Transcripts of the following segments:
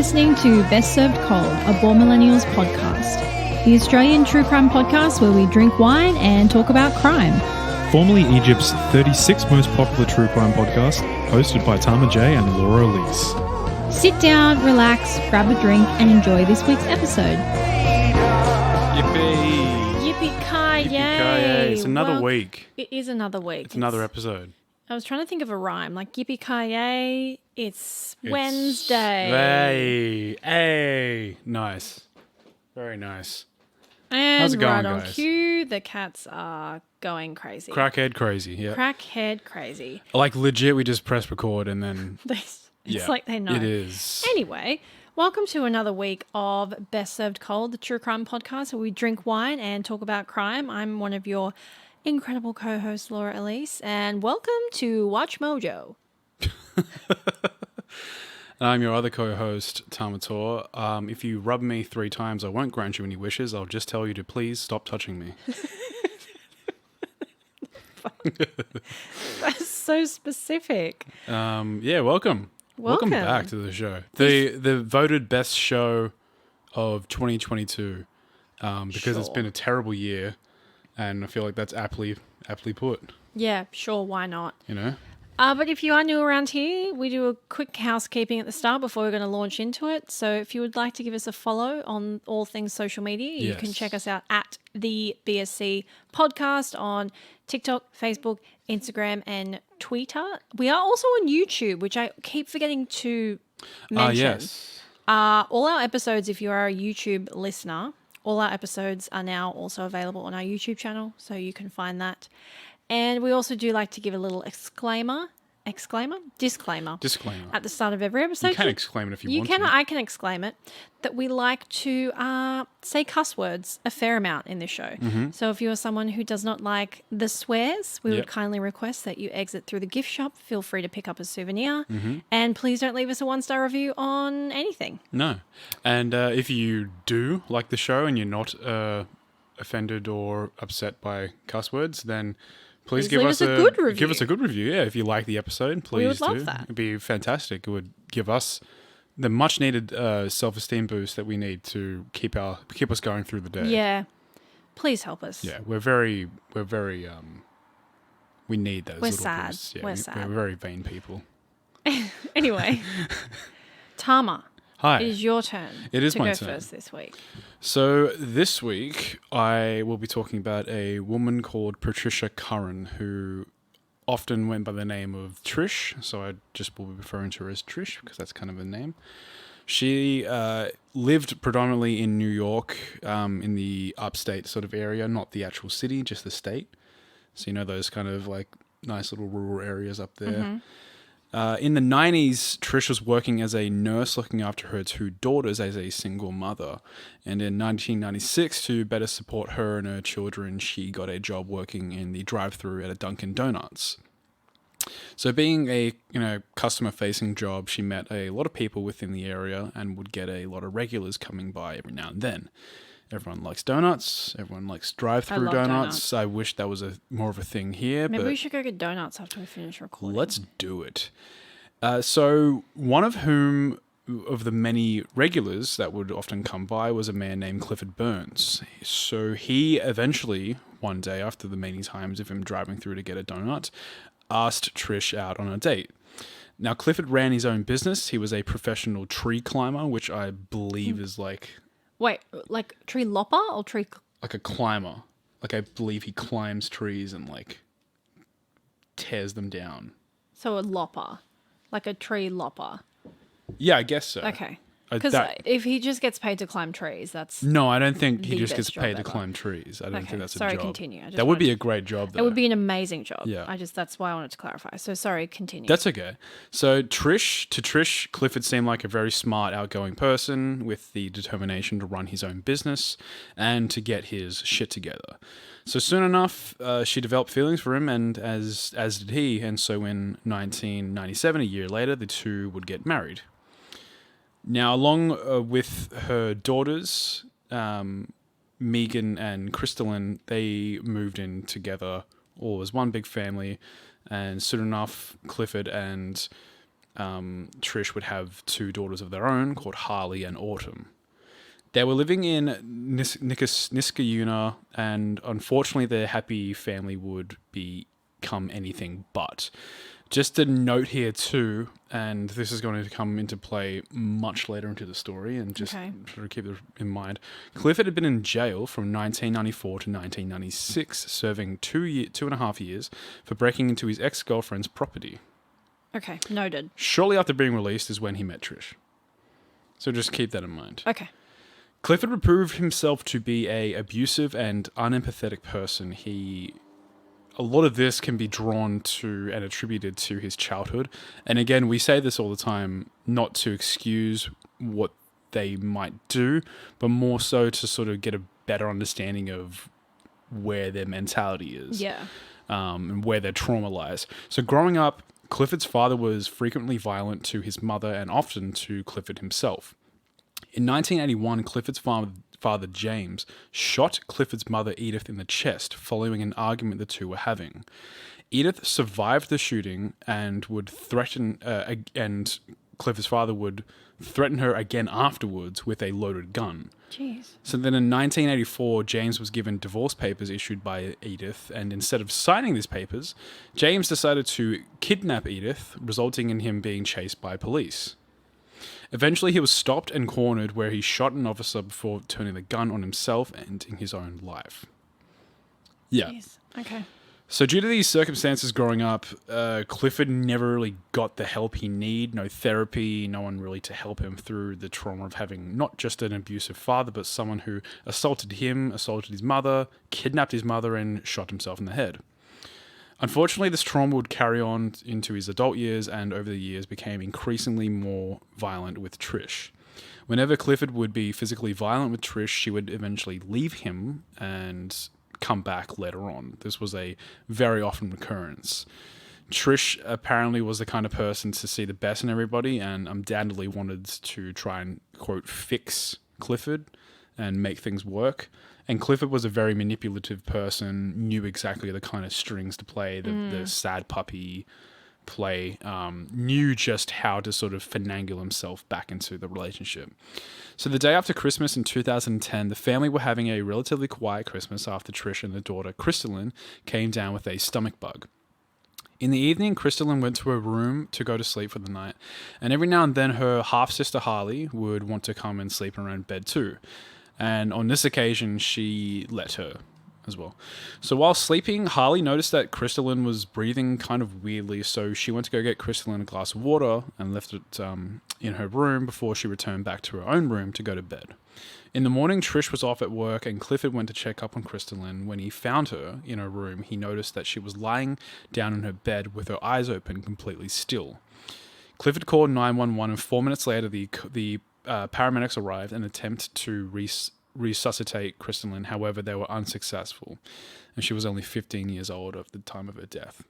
listening to Best Served Cold, a Born Millennials podcast, the Australian true crime podcast where we drink wine and talk about crime. Formerly Egypt's 36th most popular true crime podcast, hosted by Tama and Laura Elise. Sit down, relax, grab a drink, and enjoy this week's episode. Yippee! Yippee-ki-yay! It's another week. It is another week. It's another episode. I was trying to think of a rhyme, like yippee-ki-yay, it's Wednesday. Hey, nice. Very nice. And how's it going, right on guys? cue, the cats are going crazy. Crackhead crazy, yeah. Crackhead crazy. Like legit, we just press record and then... It's like they know. It is. Anyway, welcome to another week of Best Served Cold, the true crime podcast where we drink wine and talk about crime. I'm one of your incredible co-hosts, Laura Elise, and welcome to Watch Mojo. I'm your other co-host, Tama. If you rub me 3 times, I won't grant you any wishes. I'll just tell you to please stop touching me. That's so specific. Yeah, welcome. Welcome back to the show. The voted best show of 2022 because it's been a terrible year, and I feel like that's aptly put. Yeah, sure, why not? You know? But if you are new around here, we do a quick housekeeping at the start before we're going to launch into it. So if you would like to give us a follow on all things social media, you can check us out at the BSC podcast on TikTok, Facebook, Instagram, and Twitter. We are also on YouTube, which I keep forgetting to mention. Yes. All our episodes, if you are a YouTube listener, all our episodes are now also available on our YouTube channel, so you can find that. And we also do like to give a little disclaimer at the start of every episode. You can exclaim it if you want to. I can exclaim it, that we like to say cuss words a fair amount in this show. Mm-hmm. So if you are someone who does not like the swears, we would kindly request that you exit through the gift shop. Feel free to pick up a souvenir. Mm-hmm. And please don't leave us a 1-star review on anything. No. And if you do like the show and you're not offended or upset by cuss words, then... Please give us a good review. Give us a good review, yeah. If you like the episode, please we would love that. It'd be fantastic. It would give us the much needed self-esteem boost that we need to keep us going through the day. Yeah. Please help us. Yeah, we're very we need those we're little sad. boosts. Yeah, we're sad. We're very vain people. Anyway, Tama. Hi. It is your turn. It is my go turn. first this week. So this week, I will be talking about a woman called Patricia Curran, who often went by the name of Trish. So I just will be referring to her as Trish because that's kind of her name. She lived predominantly in New York, in the upstate sort of area, not the actual city, just the state. So you know those kind of like nice little rural areas up there. Mm-hmm. In the 90s, Trish was working as a nurse looking after her 2 daughters as a single mother. And in 1996, to better support her and her children, she got a job working in the drive-thru at a Dunkin' Donuts. So being a customer-facing job, she met a lot of people within the area and would get a lot of regulars coming by every now and then. Everyone likes donuts. Everyone likes drive-thru donuts. I wish that was more of a thing here. Maybe we should go get donuts after we finish recording. Let's do it. So one of the many regulars that would often come by was a man named Clifford Burns. So he eventually, one day after the many times of him driving through to get a donut, asked Trish out on a date. Now, Clifford ran his own business. He was a professional tree climber, which I believe is like... Wait, like tree lopper or tree... Like a climber. Like I believe he climbs trees and like tears them down. So a lopper. Like a tree lopper. Yeah, I guess so. Okay. Because if he just gets paid to climb trees, that's... No, I don't think he just gets paid to climb trees. I don't think that's a job. Sorry, continue. That would be a great job, though. It would be an amazing job. Yeah. That's why I wanted to clarify. So sorry, continue. That's okay. So to Trish, Clifford seemed like a very smart, outgoing person with the determination to run his own business and to get his shit together. So soon enough, she developed feelings for him, and as did he. And so in 1997, a year later, the two would get married. Now, along with her daughters, Megan and Crystalline, they moved in together all as one big family. And soon enough, Clifford and Trish would have two daughters of their own called Harley and Autumn. They were living in Niskayuna, and unfortunately their happy family would become anything but. Just a note here too, and this is going to come into play much later into the story, and just sort of keep it in mind. Clifford had been in jail from 1994 to 1996, serving 2.5 years for breaking into his ex-girlfriend's property. Okay, noted. Shortly after being released is when he met Trish. So just keep that in mind. Okay. Clifford would prove himself to be a abusive and unempathetic person. A lot of this can be drawn to and attributed to his childhood. And again, we say this all the time, not to excuse what they might do, but more so to sort of get a better understanding of where their mentality is. Yeah. And where their trauma lies. So growing up, Clifford's father was frequently violent to his mother and often to Clifford himself. In 1981, Clifford's father, James, shot Clifford's mother, Edith, in the chest following an argument the two were having. Edith survived the shooting and would threaten, and Clifford's father would threaten her again afterwards with a loaded gun. Jeez. So then in 1984, James was given divorce papers issued by Edith, and instead of signing these papers, James decided to kidnap Edith, resulting in him being chased by police. Eventually, he was stopped and cornered, where he shot an officer before turning the gun on himself, ending his own life. Yeah. Jeez. Okay. So due to these circumstances growing up, Clifford never really got the help he needed, no therapy, no one really to help him through the trauma of having not just an abusive father, but someone who assaulted him, assaulted his mother, kidnapped his mother, and shot himself in the head. Unfortunately, this trauma would carry on into his adult years, and over the years became increasingly more violent with Trish. Whenever Clifford would be physically violent with Trish, she would eventually leave him and come back later on. This was a very often occurrence. Trish apparently was the kind of person to see the best in everybody and undoubtedly wanted to try and, quote, fix Clifford and make things work. And Clifford was a very manipulative person, knew exactly the kind of strings to play, the sad puppy play, knew just how to sort of finagle himself back into the relationship. So the day after Christmas in 2010, the family were having a relatively quiet Christmas after Trish and their daughter, Crystalline, came down with a stomach bug. In the evening, Crystalline went to her room to go to sleep for the night, and every now and then her half-sister Harley would want to come and sleep in her own bed too. And on this occasion, she let her as well. So while sleeping, Harley noticed that Crystalline was breathing kind of weirdly, so she went to go get Crystalline a glass of water and left it in her room before she returned back to her own room to go to bed. In the morning, Trish was off at work and Clifford went to check up on Crystalline. When he found her in her room, he noticed that she was lying down in her bed with her eyes open, completely still. Clifford called 911 and 4 minutes later, the paramedics arrived and attempted to resuscitate Crystalline. However, they were unsuccessful, and she was only 15 years old at the time of her death.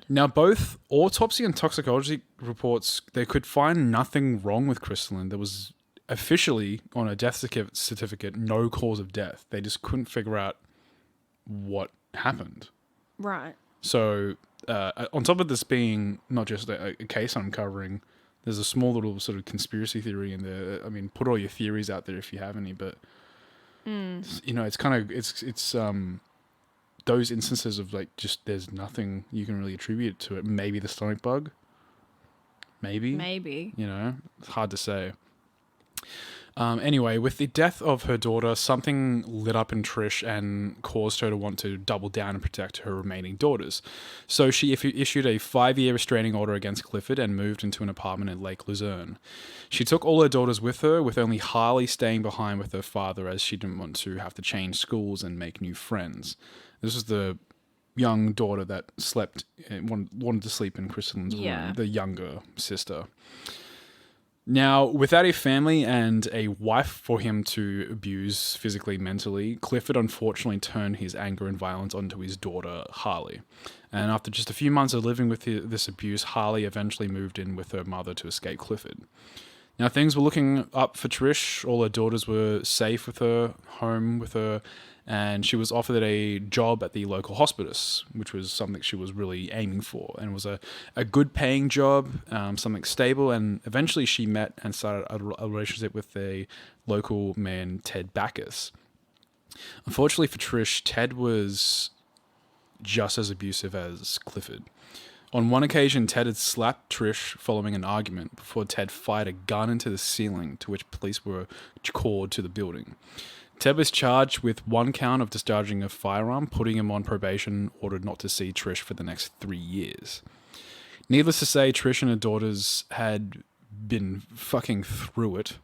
Now, both autopsy and toxicology reports, they could find nothing wrong with Crystalline. There was officially, on a death certificate, no cause of death. They just couldn't figure out what happened. Right. So, on top of this being not just a case I'm covering, there's a small little sort of conspiracy theory in there. I mean, put all your theories out there if you have any, but you know, it's kind of it's those instances of like just there's nothing you can really attribute to it. Maybe the stomach bug. Maybe. You know, it's hard to say. Anyway, with the death of her daughter, something lit up in Trish and caused her to want to double down and protect her remaining daughters. So she issued a 5-year restraining order against Clifford and moved into an apartment in Lake Luzerne. She took all her daughters with her, with only Harley staying behind with her father as she didn't want to have to change schools and make new friends. This was the young daughter that wanted to sleep in Crystalline's room, the younger sister. Now, without a family and a wife for him to abuse physically, mentally, Clifford unfortunately turned his anger and violence onto his daughter, Harley. And after just a few months of living with this abuse, Harley eventually moved in with her mother to escape Clifford. Now, things were looking up for Trish. All her daughters were safe with her, home with her, and she was offered a job at the local hospice, which was something she was really aiming for. And it was a good paying job, something stable, and eventually she met and started a relationship with a local man, Ted Backus. Unfortunately for Trish, Ted was just as abusive as Clifford. On one occasion, Ted had slapped Trish following an argument before Ted fired a gun into the ceiling, to which police were called to the building. Ted was charged with 1 count of discharging a firearm, putting him on probation, ordered not to see Trish for the next 3 years. Needless to say, Trish and her daughters had been fucking through it.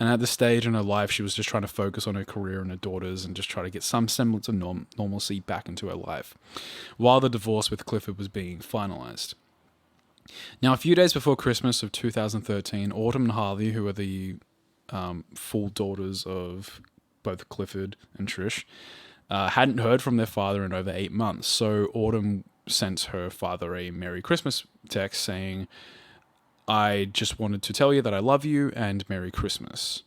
And at this stage in her life, she was just trying to focus on her career and her daughters and just try to get some semblance of normalcy back into her life, while the divorce with Clifford was being finalized. Now, a few days before Christmas of 2013, Autumn and Harley, who are the full daughters of both Clifford and Trish, hadn't heard from their father in over 8 months. So Autumn sent her father a Merry Christmas text saying, "I just wanted to tell you that I love you and Merry Christmas."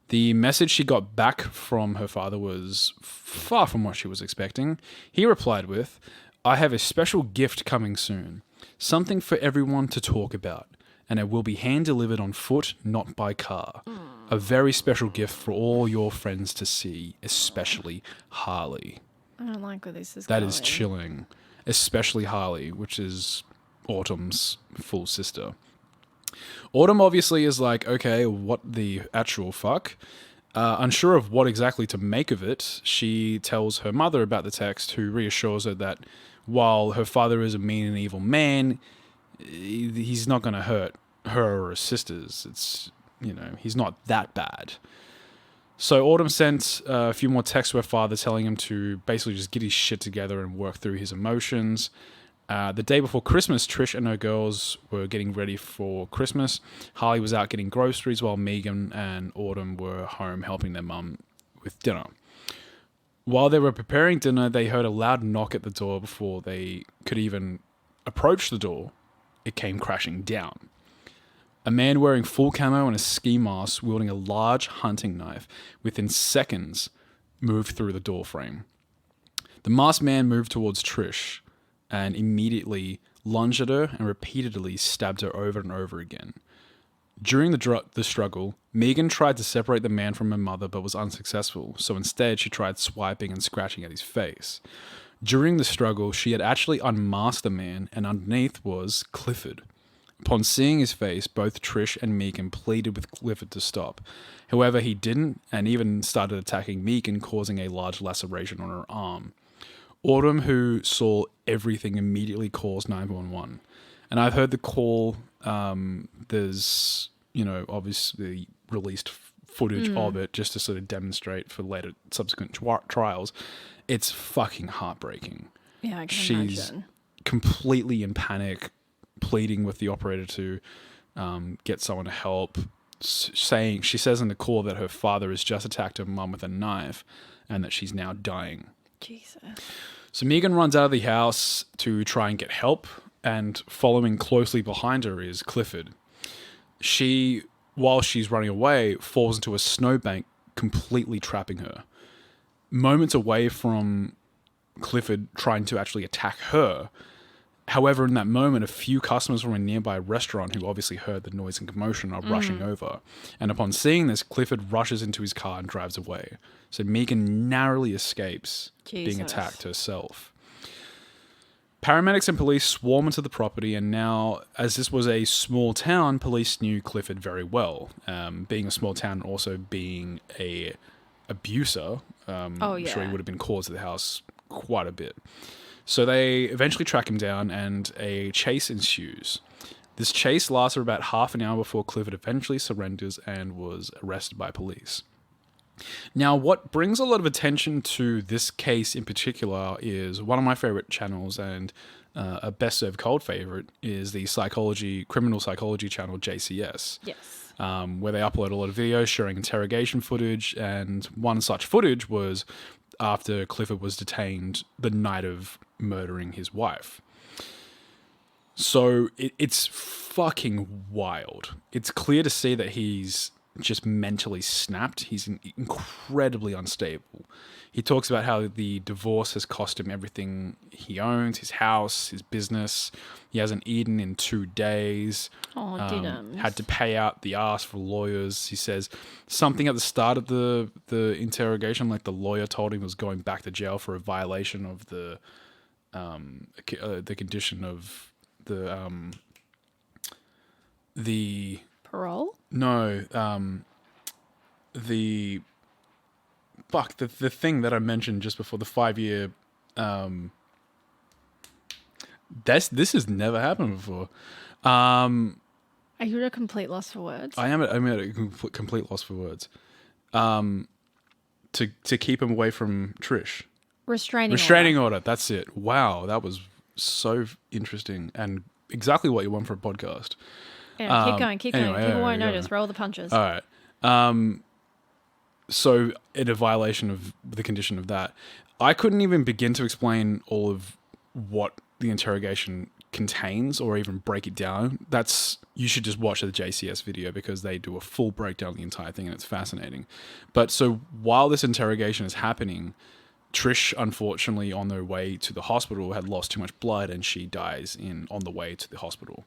The message she got back from her father was far from what she was expecting. He replied with, "I have a special gift coming soon. Something for everyone to talk about. And it will be hand-delivered on foot, not by car. A very special gift for all your friends to see, especially Harley." I don't like where this is That going. is chilling. Especially Harley, which is Autumn's full sister. Autumn obviously is like, okay, what the actual fuck? Unsure of what exactly to make of it, she tells her mother about the text, who reassures her that while her father is a mean and evil man, he's not going to hurt her or her sisters. It's, he's not that bad. So Autumn sent a few more texts to her father telling him to basically just get his shit together and work through his emotions. The day before Christmas, Trish and her girls were getting ready for Christmas. Harley was out getting groceries while Megan and Autumn were home helping their mum with dinner. While they were preparing dinner, they heard a loud knock at the door. Before they could even approach the door, it came crashing down. A man wearing full camo and a ski mask, wielding a large hunting knife, within seconds moved through the door frame. The masked man moved towards Trish and immediately lunged at her and repeatedly stabbed her over and over again. During the struggle, Megan tried to separate the man from her mother but was unsuccessful, so instead she tried swiping and scratching at his face. During the struggle, she had actually unmasked the man, and underneath was Clifford. Upon seeing his face, both Trish and Megan pleaded with Clifford to stop. However, he didn't, and even started attacking Megan, causing a large laceration on her arm. Autumn, who saw everything, immediately calls 911. And I've heard the call. There's, obviously released footage of it just to sort of demonstrate for later subsequent trials. It's fucking heartbreaking. Yeah, I can She's imagine. completely in panic, pleading with the operator to get someone to help. She says in the call that her father has just attacked her mum with a knife and that she's now dying. Jesus. So Megan runs out of the house to try and get help, and following closely behind her is Clifford. She, while she's running away, falls into a snowbank, completely trapping her. Moments away from Clifford trying to actually attack her. However, in that moment, a few customers from a nearby restaurant who obviously heard the noise and commotion are rushing over. And upon seeing this, Clifford rushes into his car and drives away. So Megan narrowly escapes being attacked herself. Paramedics and police swarm into the property, and now, as this was a small town, police knew Clifford very well. Being a small town and also being a abuser, I'm sure he would have been called to the house quite a bit. So they eventually track him down and a chase ensues. This chase lasts for about half an hour before Clifford eventually surrenders and was arrested by police. Now, what brings a lot of attention to this case in particular is one of my favorite channels and a best served cold favorite is the criminal psychology channel JCS. Yes. Where they upload a lot of videos showing interrogation footage, and one such footage was after Clifford was detained the night of murdering his wife. So it's fucking wild. It's clear to see that he's just mentally snapped. He's incredibly unstable. He talks about how the divorce has cost him everything he owns, his house, his business. He hasn't eaten in 2 days. Oh, didn't. Had to pay out the ass for lawyers. He says something at the start of the interrogation, like the lawyer told him was going back to jail for a violation of the condition of the Parole? no the thing that I mentioned just before, the 5-year this has never happened before. Are you at a complete loss for words? I'm at a complete loss for words. To keep him away from Trish. Restraining order. That's it. Wow, that was so interesting and exactly what you want for a podcast. Yeah, keep going. People won't notice. Roll the punches. All right. So in a violation of the condition of that, I couldn't even begin to explain all of what the interrogation contains or even break it down. You should just watch the JCS video because they do a full breakdown of the entire thing and it's fascinating. But so while this interrogation is happening, Trish, unfortunately, on their way to the hospital, had lost too much blood and she dies on the way to the hospital.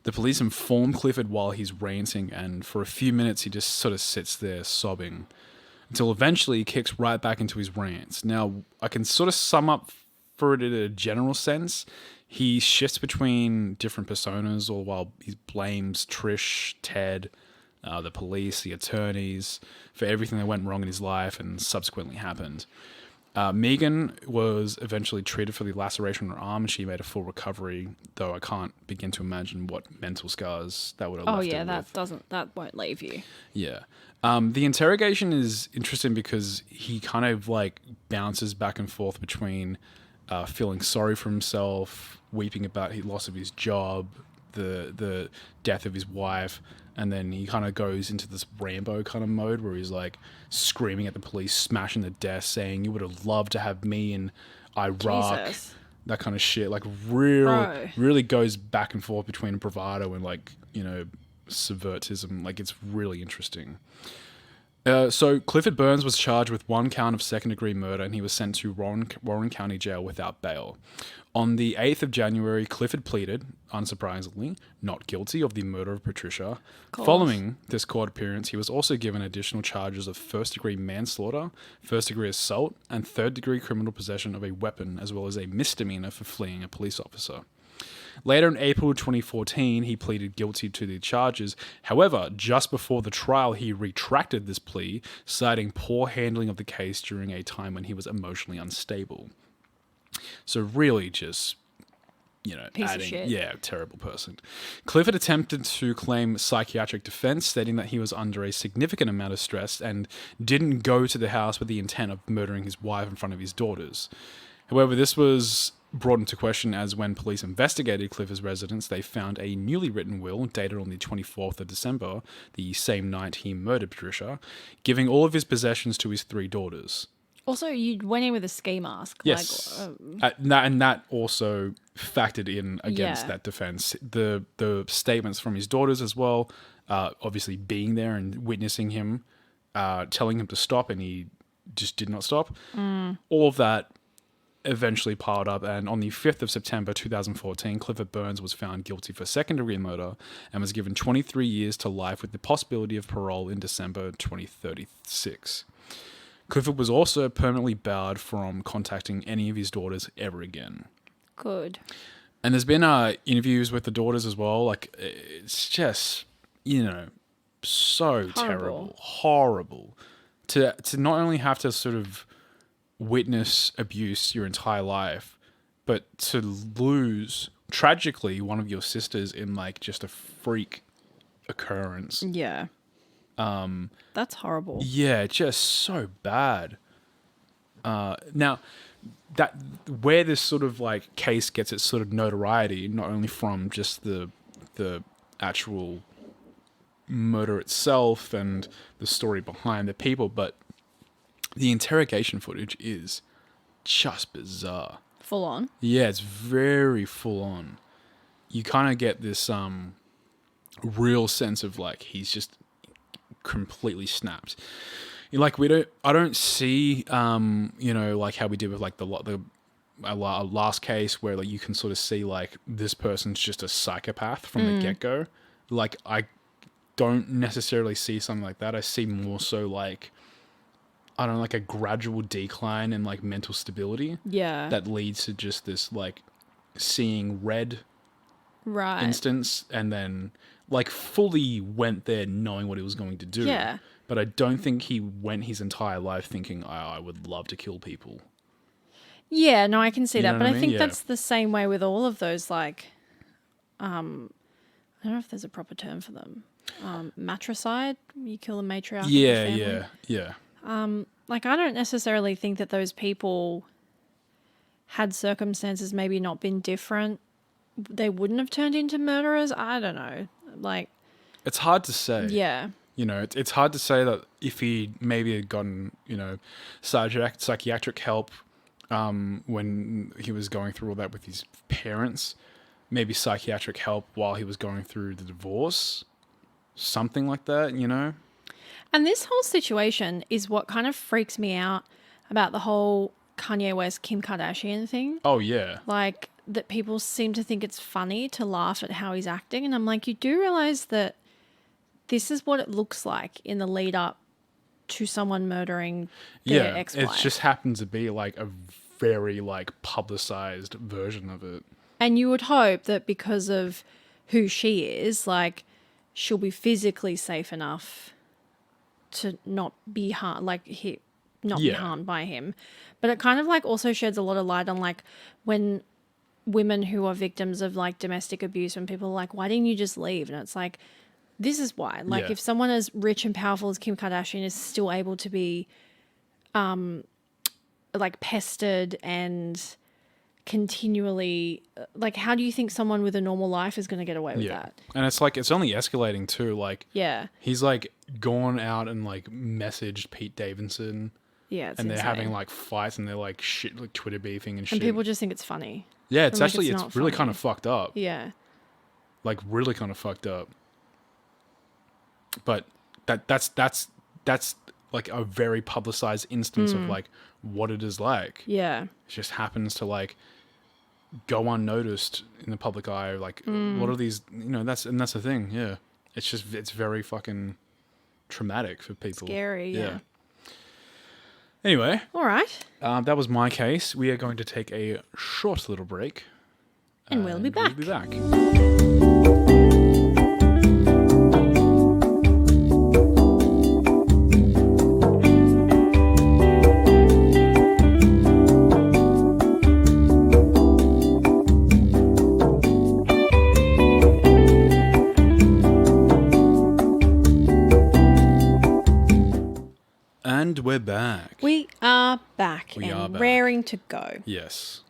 The police inform Clifford while he's ranting, and for a few minutes he just sort of sits there sobbing until eventually he kicks right back into his rants. Now, I can sort of sum up for it in a general sense. He shifts between different personas, all while he blames Trish, Ted, the police, the attorneys, for everything that went wrong in his life and subsequently happened. Megan was eventually treated for the laceration on her arm and she made a full recovery, though I can't begin to imagine what mental scars that would have left her with. That won't leave you. Yeah. The interrogation is interesting because he kind of like bounces back and forth between feeling sorry for himself, weeping about the loss of his job, the death of his wife, and then he kind of goes into this Rambo kind of mode where he's like screaming at the police, smashing the desk, saying, "You would have loved to have me in Iraq." Jesus. That kind of shit. Like really goes back and forth between bravado and like, subvertism. Like it's really interesting. So Clifford Burns was charged with 1 count of second-degree murder and he was sent to Warren County Jail without bail. On the 8th of January, Clifford pleaded, unsurprisingly, not guilty of the murder of Patricia. Following this court appearance, he was also given additional charges of first-degree manslaughter, first-degree assault, and third-degree criminal possession of a weapon, as well as a misdemeanor for fleeing a police officer. Later in April 2014, he pleaded guilty to the charges. However, just before the trial, he retracted this plea, citing poor handling of the case during a time when he was emotionally unstable. So really just, Piece of shit. Yeah, terrible person. Clifford attempted to claim psychiatric defense, stating that he was under a significant amount of stress and didn't go to the house with the intent of murdering his wife in front of his daughters. However, this was brought into question as when police investigated Clifford's residence, they found a newly written will dated on the 24th of December, the same night he murdered Patricia, giving all of his possessions to his 3 daughters. Also, you went in with a ski mask. Yes. And that also factored in against that defense. The statements from his daughters as well, obviously being there and witnessing him, telling him to stop and he just did not stop. All of that eventually piled up, and on the 5th of September 2014, Clifford Burns was found guilty for second-degree murder and was given 23 years to life with the possibility of parole in December 2036. Clifford was also permanently barred from contacting any of his daughters ever again. Good. And there's been interviews with the daughters as well. Like, it's just, so terrible. Horrible. To not only have to sort of witness abuse your entire life, but to lose tragically one of your sisters in like just a freak occurrence. Yeah. That's horrible. Yeah, just so bad. Now, that where this sort of like case gets its sort of notoriety, not only from just the actual murder itself and the story behind the people, but the interrogation footage is just bizarre. Full on? Yeah, it's very full on. you kind of get this real sense of like he's just completely snapped. Like I don't see like how we did with like the last case where like you can sort of see like this person's just a psychopath from the get-go. Like I don't necessarily see something like that. I see more so like, I don't know, like a gradual decline in like mental stability. Yeah. That leads to just this like seeing red right instance, and then like fully went there knowing what he was going to do. Yeah. But I don't think he went his entire life thinking, I would love to kill people. Yeah, no, I can see You that. know But what I I mean? think Yeah. that's the same way with all of those, like, I don't know if there's a proper term for them. Matricide, you kill the matriarch of the family. Yeah. Like, I don't necessarily think that those people, had circumstances maybe not been different, they wouldn't have turned into murderers. I don't know. Like, It's hard to say. yeah. You know, it's hard to say that if he maybe had gotten, psychiatric help when he was going through all that with his parents, maybe psychiatric help while he was going through the divorce, something like that, you know? And this whole situation is what kind of freaks me out about the whole Kanye West, Kim Kardashian thing. Oh, yeah. Like, that people seem to think it's funny to laugh at how he's acting. And I'm like, you do realize that this is what it looks like in the lead up to someone murdering their ex-wife. It just happens to be like a very like publicized version of it. And you would hope that because of who she is, like, she'll be physically safe enough to not be harmed, be harmed by him. But it kind of like also sheds a lot of light on like when women who are victims of like domestic abuse, when people are like, why didn't you just leave? And it's like, this is why. Like, if someone as rich and powerful as Kim Kardashian is still able to be, like, pestered and continually, like, how do you think someone with a normal life is going to get away with that? And it's like, it's only escalating too. Like, Yeah. he's like gone out and like messaged Pete Davidson. Yeah, it's and they're insane. having like fights and they're like shit, like Twitter beefing and shit. And people just think it's funny. Yeah, it's like, actually, it's it's not really funny. kind of fucked up. Yeah. Like really kind of fucked up. But that's like a very publicized instance of like what it is like. Yeah. It just happens to like go unnoticed in the public eye. Like a lot of these, that's the thing. Yeah. It's very fucking traumatic for people. Scary, yeah. Anyway. All right. That was my case. We are going to take a short little break. And we'll be back. We'll be back. And we're back. We are back raring to go. Yes.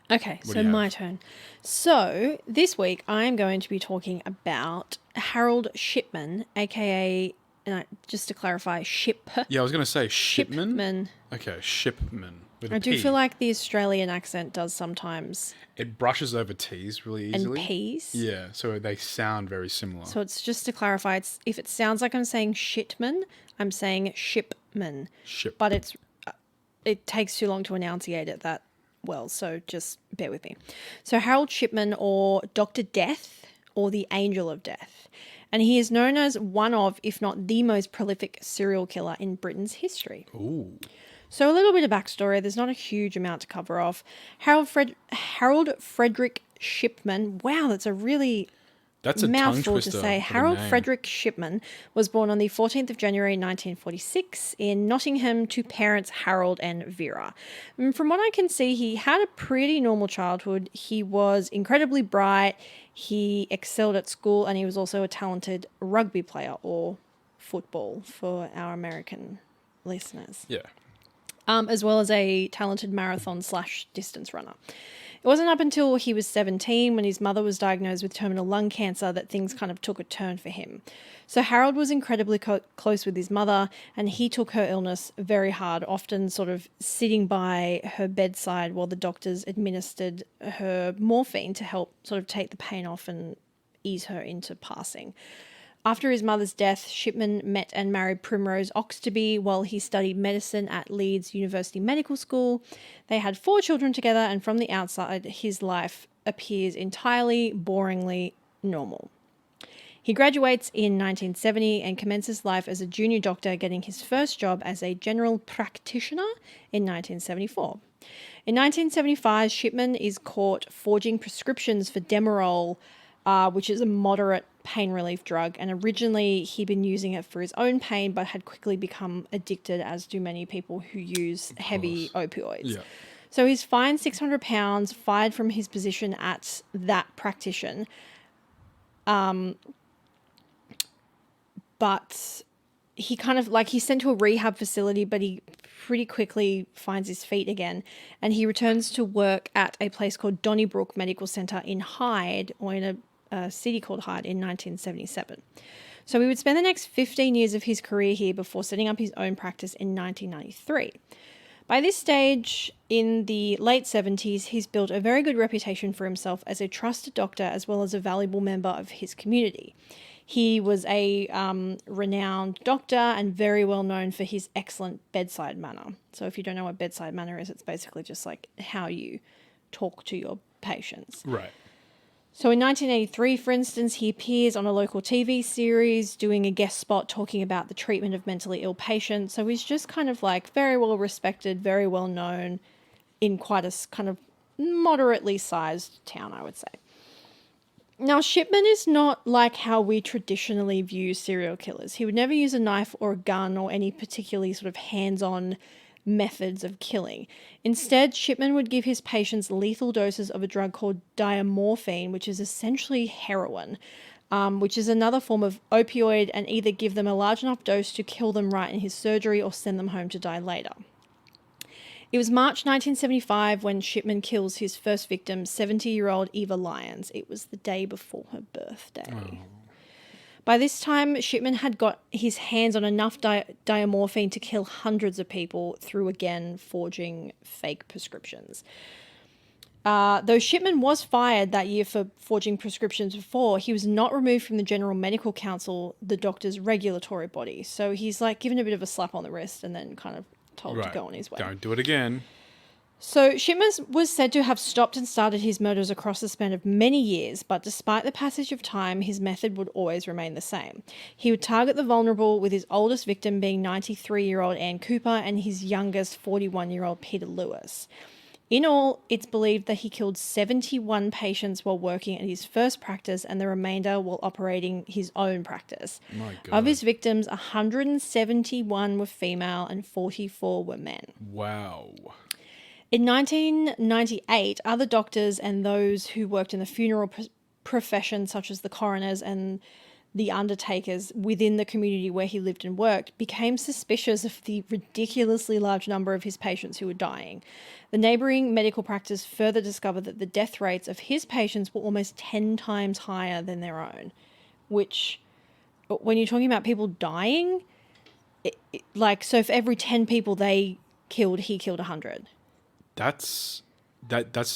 Okay, What so do you my have? turn. So this week I am going to be talking about Harold Shipman, aka, just to clarify, Ship. Yeah, I was going to say Shipman. Shipman. Okay, Shipman. With a I do P. feel like the Australian accent does sometimes. It brushes over T's really easily. And P's. Yeah, so they sound very similar. So it's just to clarify, if it sounds like I'm saying Shitman, I'm saying Shipman. Ship. But it takes too long to enunciate it that well, so just bear with me. So Harold Shipman, or Dr. Death, or the Angel of Death. And he is known as one of, if not the most prolific serial killer in Britain's history. Ooh. So a little bit of backstory. There's not a huge amount to cover off. Harold Frederick Shipman. Wow, that's a really That's a tongue mouthful twister to say. for the Harold name. Frederick Shipman was born on the 14th of January 1946 in Nottingham to parents Harold and Vera. And from what I can see, he had a pretty normal childhood. He was incredibly bright. He excelled at school, and he was also a talented rugby player, or football for our American listeners. Yeah. As well as a talented marathon/distance runner. It wasn't up until he was 17 when his mother was diagnosed with terminal lung cancer that things kind of took a turn for him. So Harold was incredibly close with his mother, and he took her illness very hard, often sort of sitting by her bedside while the doctors administered her morphine to help sort of take the pain off and ease her into passing. After his mother's death, Shipman met and married Primrose Oxtoby while he studied medicine at Leeds University Medical School. They had 4 children together, and from the outside, his life appears entirely boringly normal. He graduates in 1970 and commences life as a junior doctor, getting his first job as a general practitioner in 1974. In 1975, Shipman is caught forging prescriptions for Demerol, which is a moderate pain relief drug, and originally he'd been using it for his own pain but had quickly become addicted, as do many people who use heavy opioids. Yeah. So he's fined £600, fired from his position at that practitioner. But he kind of he's sent to a rehab facility, but he pretty quickly finds his feet again, and he returns to work at a place called Donnybrook Medical Centre in Hyde, or in a city called Hyde, in 1977. So he would spend the next 15 years of his career here before setting up his own practice in 1993. By this stage, in the late 70s, he's built a very good reputation for himself as a trusted doctor as well as a valuable member of his community. He was a renowned doctor and very well known for his excellent bedside manner. So if you don't know what bedside manner is, it's basically just like how you talk to your patients. Right. So in 1983, for instance, he appears on a local TV series doing a guest spot talking about the treatment of mentally ill patients. So he's just kind of very well respected, very well known in quite a kind of moderately sized town, I would say. Now, Shipman is not like how we traditionally view serial killers. He would never use a knife or a gun or any particularly sort of hands-on methods of killing. Instead, Shipman would give his patients lethal doses of a drug called diamorphine, which is essentially heroin, which is another form of opioid, and either give them a large enough dose to kill them right in his surgery or send them home to die later. It was March 1975 when Shipman kills his first victim, 70-year-old Eva Lyons. It was the day before her birthday. Oh. By this time, Shipman had got his hands on enough diamorphine to kill hundreds of people through, again, forging fake prescriptions. Though Shipman was fired that year for forging prescriptions before, he was not removed from the General Medical Council, the doctor's regulatory body. So he's given a bit of a slap on the wrist and then kind of told to go on his way. Don't do it again. So Shipman was said to have stopped and started his murders across the span of many years, but despite the passage of time, his method would always remain the same. He would target the vulnerable, with his oldest victim being 93-year-old Ann Cooper and his youngest 41-year-old Peter Lewis. In all, it's believed that he killed 71 patients while working at his first practice and the remainder while operating his own practice. My God. Of his victims, 171 were female and 44 were men. Wow. In 1998, other doctors and those who worked in the funeral profession, such as the coroners and the undertakers within the community where he lived and worked, became suspicious of the ridiculously large number of his patients who were dying. The neighbouring medical practice further discovered that the death rates of his patients were almost 10 times higher than their own, which, when you're talking about people dying, so for every 10 people they killed, he killed 100. That's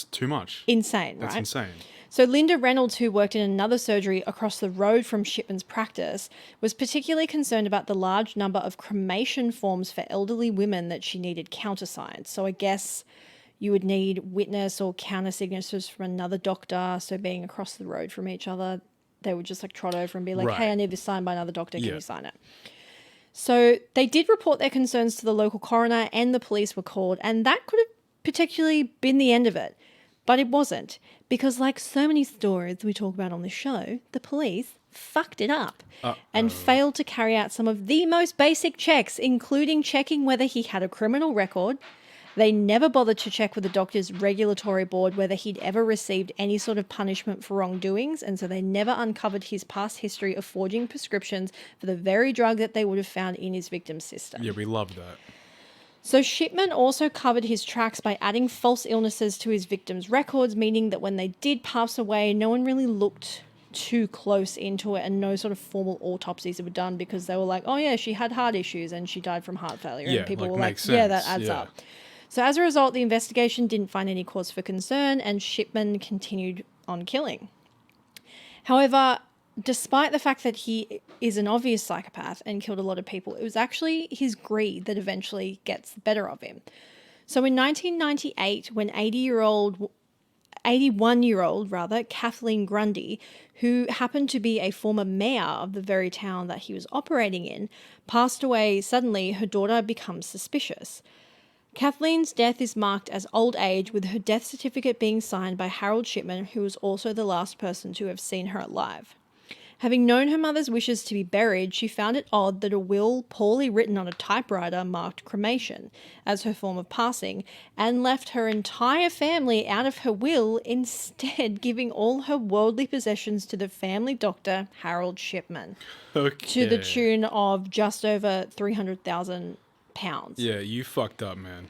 too much. Insane, right? That's insane. So Linda Reynolds, who worked in another surgery across the road from Shipman's practice, was particularly concerned about the large number of cremation forms for elderly women that she needed countersigned. So I guess you would need witness or counter signatures from another doctor. So being across the road from each other, they would just trot over and be like, hey, I need this signed by another doctor. Can you sign it? So they did report their concerns to the local coroner, and the police were called, and that could have particularly been the end of it. But it wasn't, because like so many stories we talk about on this show, the police fucked it up and failed to carry out some of the most basic checks, including checking whether he had a criminal record. They never bothered to check with the doctor's regulatory board whether he'd ever received any sort of punishment for wrongdoings, and so they never uncovered his past history of forging prescriptions for the very drug that they would have found in his victim's system. Yeah, we love that. So Shipman also covered his tracks by adding false illnesses to his victims' records, meaning that when they did pass away, no one really looked too close into it and no sort of formal autopsies were done because they were like, oh yeah, she had heart issues and she died from heart failure. Yeah, and people like, were like, makes yeah, sense. that adds Yeah. up. So as a result, the investigation didn't find any cause for concern and Shipman continued on killing. However, despite the fact that he is an obvious psychopath and killed a lot of people, it was actually his greed that eventually gets the better of him. So in 1998, when 81-year-old Kathleen Grundy, who happened to be a former mayor of the very town that he was operating in, passed away suddenly, her daughter becomes suspicious. Kathleen's death is marked as old age, with her death certificate being signed by Harold Shipman, who was also the last person to have seen her alive. Having known her mother's wishes to be buried, she found it odd that a will poorly written on a typewriter marked cremation as her form of passing and left her entire family out of her will, instead giving all her worldly possessions to the family doctor, Harold Shipman, to the tune of just over £300,000. Yeah, you fucked up, man.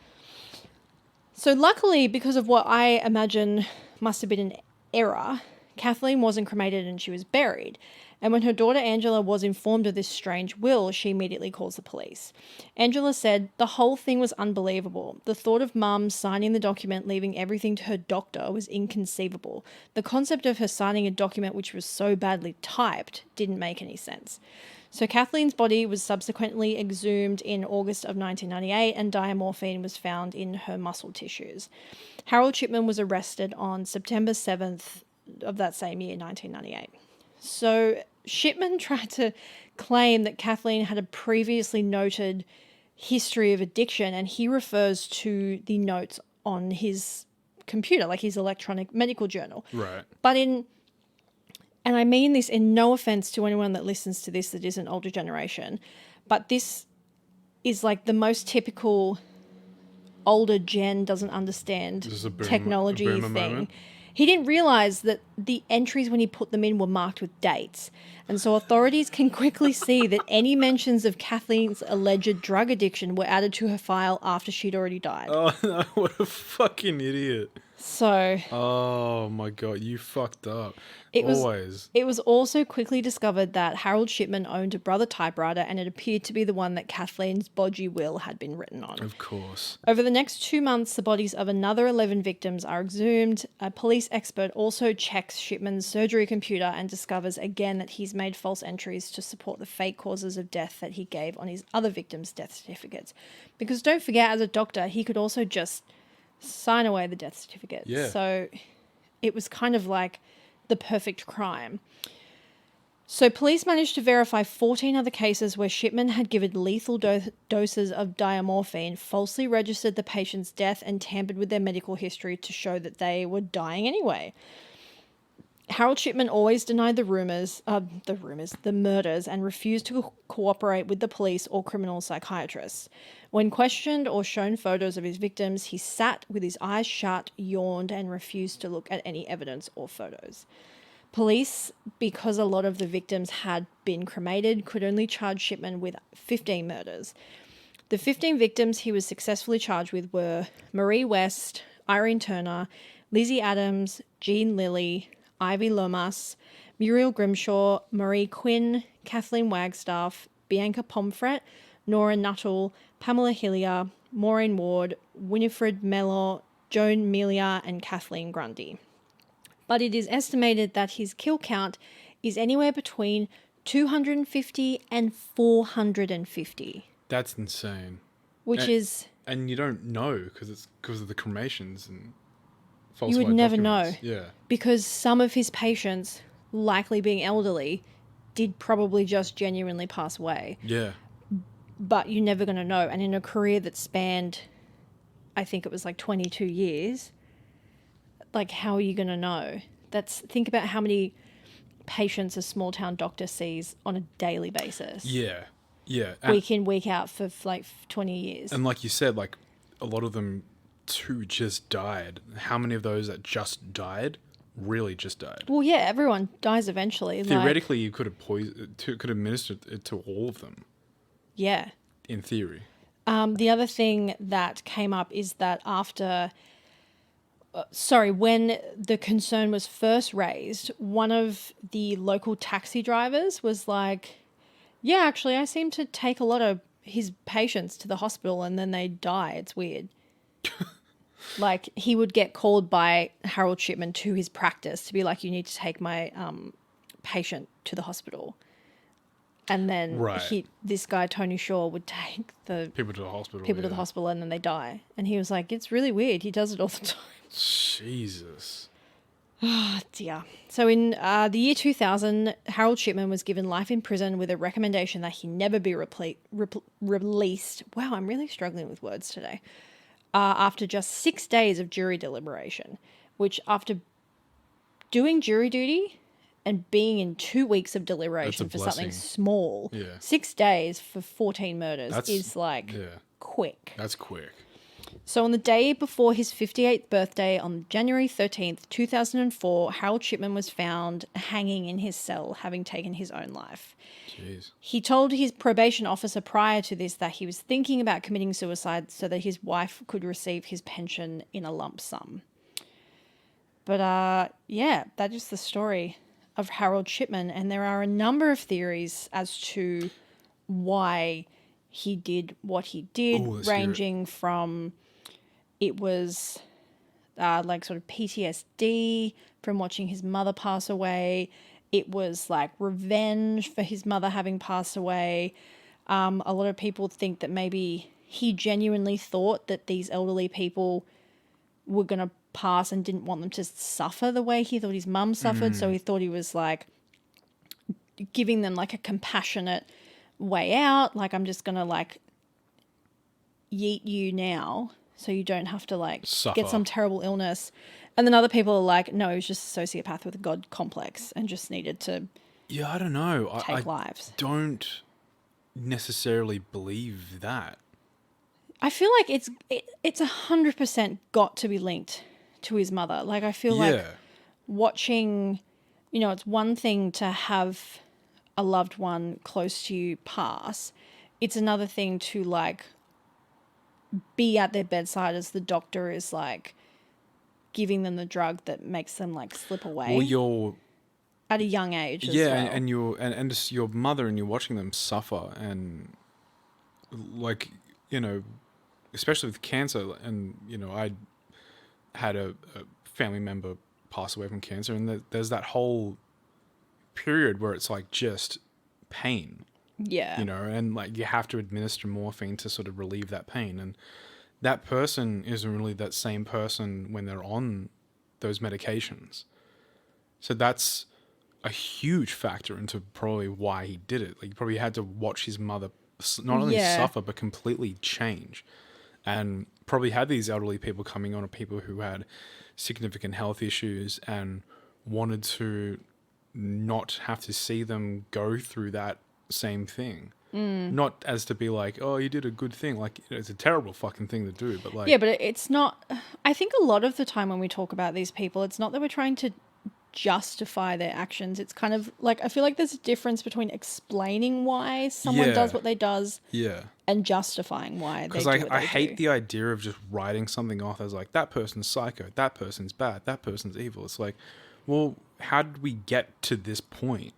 So luckily, because of what I imagine must have been an error, Kathleen wasn't cremated and she was buried. And when her daughter Angela was informed of this strange will, she immediately calls the police. Angela said, the whole thing was unbelievable. The thought of Mum signing the document, leaving everything to her doctor, was inconceivable. The concept of her signing a document which was so badly typed didn't make any sense. So Kathleen's body was subsequently exhumed in August of 1998 and diamorphine was found in her muscle tissues. Harold Shipman was arrested on September 7th of that same year, 1998. So Shipman tried to claim that Kathleen had a previously noted history of addiction, and he refers to the notes on his computer, like his electronic medical journal. Right. But and I mean this in no offense to anyone that listens to this that is an older generation, but this is like the most typical older gen doesn't understand technology thing. Moment. He didn't realize that the entries when he put them in were marked with dates. And so authorities can quickly see that any mentions of Kathleen's alleged drug addiction were added to her file after she'd already died. Oh, no, what a fucking idiot. So... Oh, my God, you fucked up. It was also quickly discovered that Harold Shipman owned a brother typewriter, and it appeared to be the one that Kathleen's bodgy will had been written on. Of course. Over the next 2 months, the bodies of another 11 victims are exhumed. A police expert also checks Shipman's surgery computer and discovers again that he's made false entries to support the fake causes of death that he gave on his other victims' death certificates. Because don't forget, as a doctor, he could also just sign away the death certificates. Yeah. So it was kind of like the perfect crime. So police managed to verify 14 other cases where Shipman had given lethal doses of diamorphine, falsely registered the patient's death, and tampered with their medical history to show that they were dying anyway. Harold Shipman always denied the murders, and refused to cooperate with the police or criminal psychiatrists. When questioned or shown photos of his victims, he sat with his eyes shut, yawned, and refused to look at any evidence or photos. Police, because a lot of the victims had been cremated, could only charge Shipman with 15 murders. The 15 victims he was successfully charged with were Marie West, Irene Turner, Lizzie Adams, Jean Lilly, Ivy Lomas, Muriel Grimshaw, Marie Quinn, Kathleen Wagstaff, Bianca Pomfret, Nora Nuttall, Pamela Hillier, Maureen Ward, Winifred Mellor, Joan Melia, and Kathleen Grundy. But it is estimated that his kill count is anywhere between 250 and 450. That's insane. And you don't know because of the cremations and falsified you would never documents. know. Yeah. Because some of his patients, likely being elderly, did probably just genuinely pass away. Yeah. But you're never going to know. And in a career that spanned, I think it was like 22 years, like how are you going to know? Think about how many patients a small town doctor sees on a daily basis. Yeah. Yeah. Week in, week out for like 20 years. And like you said, like a lot of them too just died. How many of those that just died really just died? Well, yeah, everyone dies eventually. Theoretically, you could have administered it to all of them. Yeah. In theory. The other thing that came up is that when the concern was first raised, one of the local taxi drivers was like, yeah, actually, I seem to take a lot of his patients to the hospital and then they die. It's weird. Like, he would get called by Harold Shipman to his practice to be like, you need to take my patient to the hospital. And then this guy, Tony Shaw, would take the People to the hospital. to the hospital and then they die. And he was like, it's really weird. He does it all the time. Jesus. Oh, dear. So in the year 2000, Harold Shipman was given life in prison with a recommendation that he never be released. Wow, I'm really struggling with words today. After just 6 days of jury deliberation, which after doing jury duty and being in 2 weeks of deliberation for something small, 6 days for 14 murders is like quick. That's quick. So on the day before his 58th birthday, on January 13th, 2004, Harold Shipman was found hanging in his cell, having taken his own life. Jeez. He told his probation officer prior to this that he was thinking about committing suicide so that his wife could receive his pension in a lump sum. But that is the story of Harold Shipman, and there are a number of theories as to why he did what he did, ranging from it was like sort of PTSD from watching his mother pass away. It was like revenge for his mother having passed away. A lot of people think that maybe he genuinely thought that these elderly people were going to pass and didn't want them to suffer the way he thought his mum suffered. So he thought he was like giving them like a compassionate way out. Like, I'm just going to like yeet you now so you don't have to like get some terrible illness. And then other people are like, no, he was just a sociopath with a god complex and just needed to I don't know. take lives. Don't necessarily believe that. I feel like it's 100% got to be linked to his mother. Like, I feel like watching, it's one thing to have a loved one close to you pass. It's another thing to like be at their bedside as the doctor is like giving them the drug that makes them like slip away. Well, you're at a young age as well. and just your mother, and you're watching them suffer, and like, especially with cancer, and I had a family member pass away from cancer, and there's that whole period where it's like just pain. Yeah. And like you have to administer morphine to sort of relieve that pain. And that person isn't really that same person when they're on those medications. So that's a huge factor into probably why he did it. Like, he probably had to watch his mother not only suffer, but completely change. And probably had these elderly people coming on, or people who had significant health issues, and wanted to not have to see them go through that same thing. Not as to be like, oh, you did a good thing. Like, it's a terrible fucking thing to do, but like... Yeah, but it's not... I think a lot of the time when we talk about these people, it's not that we're trying to justify their actions. It's kind of like, I feel like there's a difference between explaining why someone does what they does and justifying why they do what they do. Because I hate the idea of just writing something off as like, that person's psycho, that person's bad, that person's evil. It's like, well, how did we get to this point?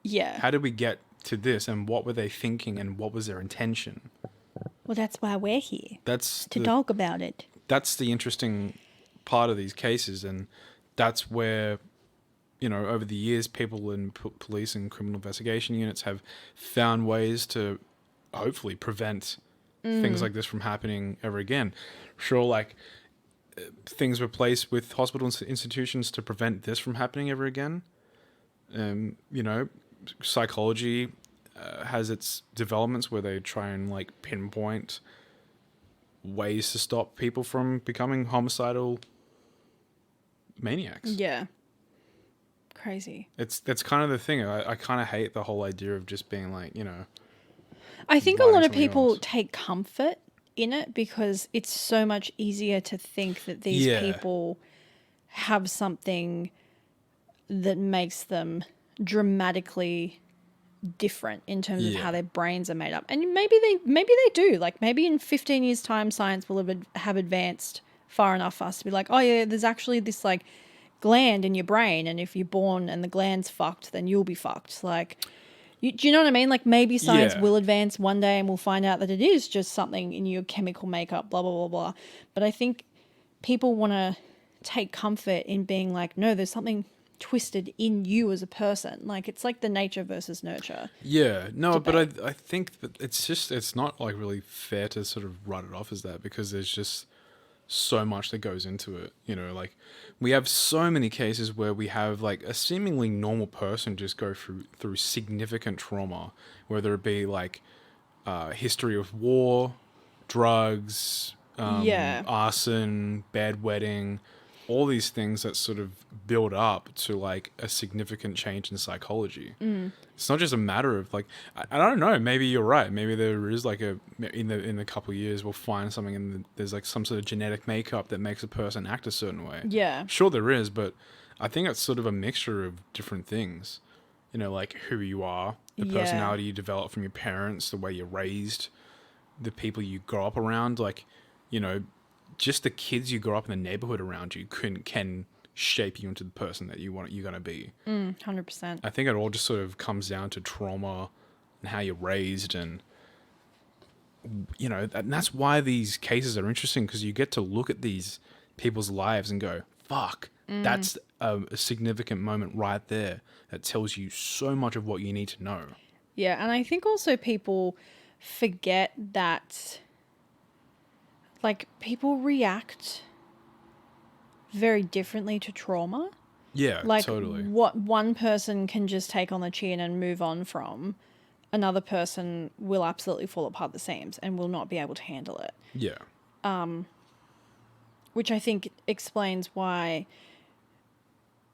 Yeah. How did we get to this, and what were they thinking, and what was their intention? Well, that's why we're here. That's to talk about it. That's the interesting part of these cases, and that's where, over the years, people in police and criminal investigation units have found ways to hopefully prevent things like this from happening ever again. Sure, like things were placed with hospital institutions to prevent this from happening ever again. Psychology has its developments where they try and like pinpoint ways to stop people from becoming homicidal maniacs. Yeah. Crazy. That's kind of the thing. I kind of hate the whole idea of just being like, I think a lot of people take comfort in it because it's so much easier to think that these people have something that makes them dramatically different in terms of Yeah. how their brains are made up. And maybe they do. Like maybe in 15 years time, science will have advanced far enough for us to be like, oh yeah, there's actually this like gland in your brain. And if you're born and the gland's fucked, then you'll be fucked. Like, do you know what I mean? Like maybe science Yeah. will advance one day and we'll find out that it is just something in your chemical makeup, blah, blah, blah, blah. But I think people want to take comfort in being like, no, there's something twisted in you as a person. Like it's like the nature versus nurture. Yeah, no, debate. but I think that it's not like really fair to sort of write it off as that, because there's just so much that goes into it. You know, like we have so many cases where we have like a seemingly normal person just go through significant trauma, whether it be like history of war, drugs, Yeah. arson, bad wedding, all these things that sort of build up to like a significant change in psychology. It's not just a matter of like, I don't know, maybe you're right. Maybe there is like in the couple of years we'll find something and there's like some sort of genetic makeup that makes a person act a certain way. Yeah. Sure there is, but I think it's sort of a mixture of different things. You know, like who you are, the Yeah. personality you develop from your parents, the way you're raised, the people you grow up around, like, you know, just the kids you grow up in the neighborhood around you can shape you into the person that you're going to be. 100%. I think it all just sort of comes down to trauma and how you're raised, and you know, and that's why these cases are interesting, because you get to look at these people's lives and go, fuck, that's a significant moment right there that tells you so much of what you need to know. Yeah, and I think also people forget that like people react very differently to trauma. Yeah, Like totally. what one person can just take on the chin and move on from, another person will absolutely fall apart at the seams and will not be able to handle it. Yeah. Which I think explains why,